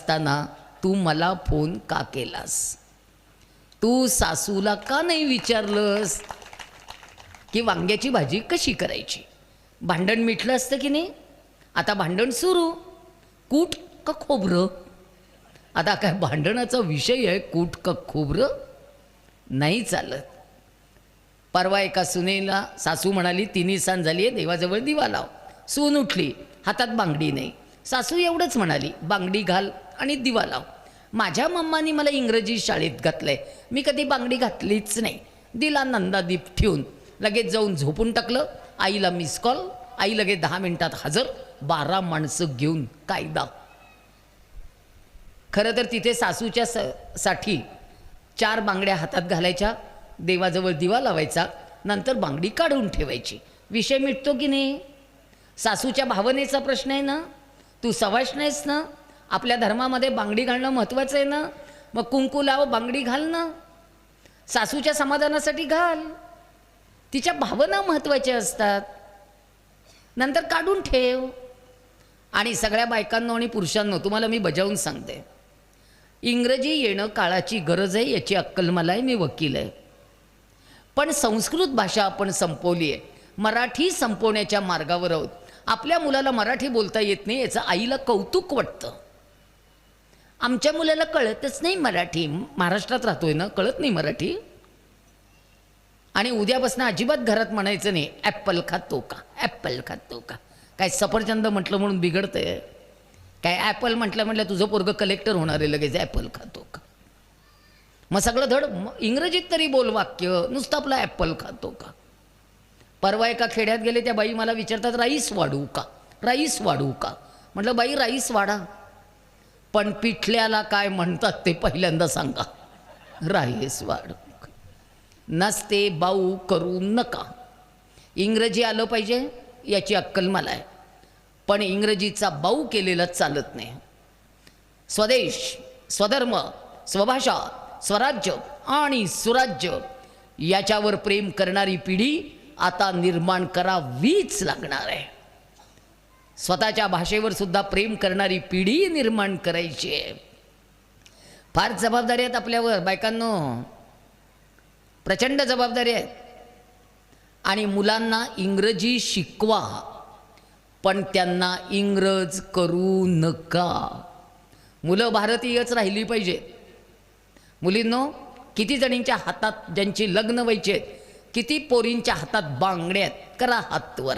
असताना तू मला फोन का केलास? तू सासूला का नाही विचारलंस की वांग्याची भाजी कशी करायची? भांडण मिटलं असतं की नाही? आता भांडण सुरू. कूट का खोबरं? आता काय भांडणाचा विषय आहे कूट का खोबरं? नाही चालत. परवा एका सुनेला सासू म्हणाली, तिन्ही सांज झाली आहे, देवाजवळ दिवा लाव. सून उठली, हातात बांगडी नाही. सासू एवढंच म्हणाली, बांगडी घाल आणि दिवा लाव. माझ्या मम्मानी मला इंग्रजी शाळेत घातलंय, मी कधी बांगडी घातलीच नाही. दिला नंदादीप ठेवून लगेच जाऊन झोपून टाकलं. आईला मिस कॉल, आई लगेच 10 मिनिटात हजर. 12 माणसं घेऊन कायदा. खरं तर तिथे सासूच्या साठी 4 बांगड्या हातात घालायच्या, देवाजवळ दिवा लावायचा, नंतर बांगडी काढून ठेवायची. विषय मिटतो की नाही? सासूच्या भावनेचा प्रश्न आहे ना. तू सवाश नाहीस ना. आपल्या धर्मामध्ये बांगडी घालणं महत्त्वाचं आहे ना. मग कुंकू लाव, बांगडी घाल ना. सासूच्या समाधानासाठी घाल. तिच्या भावना महत्त्वाच्या असतात. नंतर काढून ठेव. आणि सगळ्या बायकांनो आणि पुरुषांनो तुम्हाला मी बजावून सांगते, इंग्रजी येणं काळाची गरज आहे, याची अक्कल मला आहे, मी वकील आहे. पण संस्कृत भाषा आपण संपवली आहे, मराठी संपवण्याच्या मार्गावर आहोत. आपल्या मुलाला मराठी बोलता येत नाही याचं आईला कौतुक वाटतं. आमच्या मुलाला कळतच नाही मराठी. महाराष्ट्रात राहतोय ना, कळत नाही मराठी. आणि उद्यापासून अजिबात घरात म्हणायचं नाही ॲपल खातो का, ॲपल खातो का. काय सफरचंद म्हटलं म्हणून बिघडतंय काय? ॲपल म्हटलं तुझं पोरगं कलेक्टर होणार आहे लगेच, ॲपल खातो का. मग सगळं धड इंग्रजीत तरी बोल वाक्य, नुसतं आपलं ॲपल खातो का. परवा एका खेड्यात गेले, त्या बाई मला विचारतात, राईस वाढू का, राईस वाढू का. म्हटलं बाई राईस वाढा, पण पिठल्याला काय म्हणतात ते पहिल्यांदा सांगा. राईस वाढू नसते बाऊ करू नका. इंग्रजी आलं पाहिजे याची अक्कल मला आहे, पण इंग्रजीचा बाऊ केलेला चालत नाही. स्वदेश, स्वधर्म, स्वभाषा, स्वराज्य आणि सुराज्य याच्यावर प्रेम करणारी पिढी आता निर्माण करावीच लागणार आहे. स्वतःच्या भाषेवर सुद्धा प्रेम करणारी पिढी निर्माण करायची आहे. फार जबाबदारी आहेत आपल्यावर बायकांनो, प्रचंड जबाबदारी आहेत. आणि मुलांना इंग्रजी शिकवा, पण त्यांना इंग्रज करू नका. मुलं भारतीयच राहिली पाहिजेत. मुलींनो, किती जणींच्या हातात ज्यांची लग्न व्हायची आहेत, किती पोरींच्या हातात बांगड्या आहेत, करा हात वर.